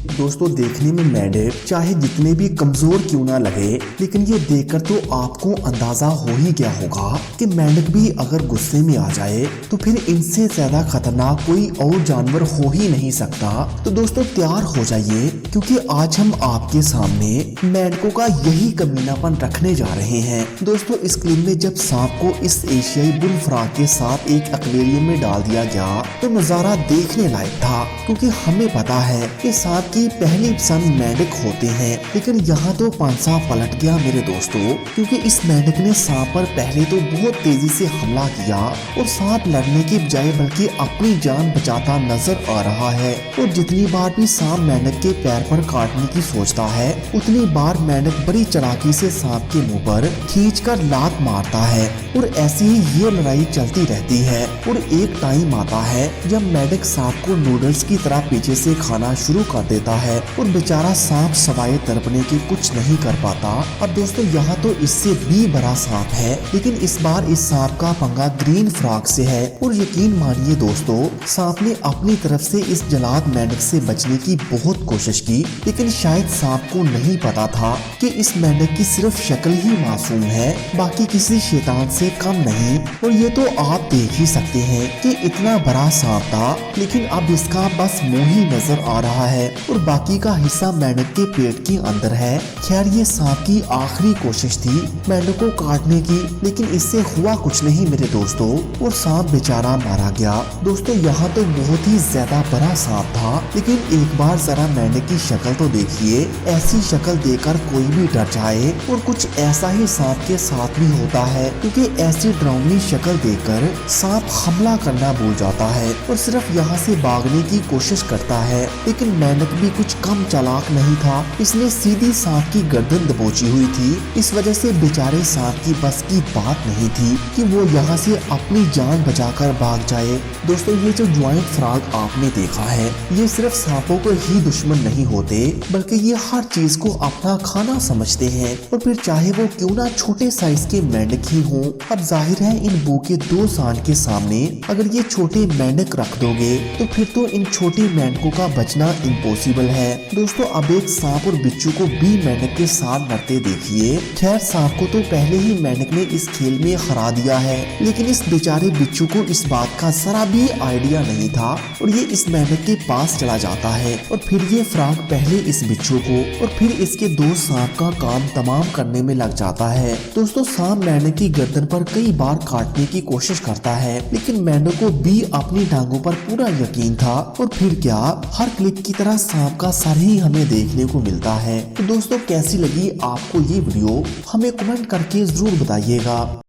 दोस्तों देखने में मेंढक चाहे जितने भी कमजोर क्यों ना लगे, लेकिन ये देखकर तो आपको अंदाजा हो ही गया होगा कि मेंढक भी अगर गुस्से में आ जाए तो फिर इनसे ज्यादा खतरनाक कोई और जानवर हो ही नहीं सकता। तो दोस्तों तैयार हो जाइए, क्योंकि आज हम आपके सामने मेंढकों का यही कमीनापन रखने जा रहे हैं। दोस्तों इस क्लिप में जब सांप को इस एशियाई बुल फ्रॉग के साथ एक एक्वेरियम में डाल दिया गया तो नजारा देखने लायक था, क्योंकि हमें पता है कि सांप की पहली पसंद मेंढक होते हैं। लेकिन यहाँ तो पांसा पलट गया मेरे दोस्तों, क्योंकि इस मेंढक ने सांप पर पहले तो बहुत तेजी से हमला किया और सांप लड़ने की बजाय बल्कि अपनी जान बचाता नजर आ रहा है। और जितनी बार भी सांप मेंढक के पैर पर काटने की सोचता है, उतनी बार मेंढक बड़ी चालाकी से सांप के मुंह पर खींचकर लात मारता है। और ऐसी ही ये लड़ाई चलती रहती है। और एक टाइम आता है जब मेंढक सांप को नूडल्स की तरह पीछे से खाना शुरू कर देता है और बेचारा सांप सवाए तड़पने के कुछ नहीं कर पाता। अब दोस्तों यहाँ तो इससे भी बड़ा सांप है, लेकिन इस बार इस सांप का पंगा ग्रीन फ्रॉग से है। और यकीन मानिए दोस्तों, सांप ने अपनी तरफ से इस जलाद मेंढक से बचने की बहुत कोशिश की, लेकिन शायद सांप को नहीं पता था कि इस मेंढक की सिर्फ शक्ल ही मासूम है, बाकी किसी शैतान से कम नहीं। और ये तो आप देख ही सकते हैं कि इतना बड़ा सांप था, लेकिन अब इसका बस मुंह ही नजर आ रहा है और बाकी का हिस्सा मेंढक के पेट के अंदर है। खैर ये सांप की आखिरी कोशिश थी मेंढक को काटने की, लेकिन इससे हुआ कुछ नहीं मेरे दोस्तों, और सांप बेचारा मारा गया। दोस्तों यहाँ तो बहुत ही ज्यादा बड़ा सांप था, लेकिन एक बार जरा मेंढक की शक्ल तो देखिए। ऐसी शक्ल देखकर कोई भी डर जाए, और कुछ ऐसा ही सांप के साथ भी होता है, क्योंकि ऐसी डरावनी शक्ल देखकर सांप हमला करना भूल जाता है और सिर्फ यहाँ से भागने की कोशिश करता है। लेकिन मेंढक भी कुछ कम चालाक नहीं था, इसने सीधी सांप की गर्दन दबोची हुई थी। इस वजह से बेचारे सांप की बस की बात नहीं थी कि वो यहाँ से अपनी जान बचाकर भाग जाए। दोस्तों ये जो ज्वाइंट फ्रॉग आपने देखा है, ये सिर्फ सांपों को ही दुश्मन नहीं होते, बल्कि ये हर चीज को अपना खाना समझते हैं, और फिर चाहे वो क्यों ना छोटे साइज के मेंढक ही हों। अब जाहिर है इन भूखे दो सांड के सामने अगर ये छोटे मेंढक रख दोगे तो फिर तो इन छोटे मेंढकों का बचना इम्पॉसिबल है। दोस्तों अब एक सांप और बिच्छू को भी मेंढक के साथ लड़ते देखिए। खैर सांप को तो पहले ही मेंढक ने इस खेल में हरा दिया है, लेकिन इस बेचारे बिच्छू को इस बात का जरा भी आइडिया नहीं था, और ये इस मेंढक के पास चला जाता है। और फिर ये फ्रॉग पहले इस बिच्छू को और फिर इसके दो सांप का काम तमाम करने में लग जाता है। दोस्तों सांप मेंढक की गर्दन पर कई बार काटने की कोशिश करता है, लेकिन मेंढक को भी अपनी टांगों पर पूरा यकीन था। और फिर क्या, हर क्लिप की तरह सांप का सर ही हमें देखने को मिलता है। तो दोस्तों कैसी लगी आपको ये वीडियो, हमें कमेंट करके जरूर बताइएगा।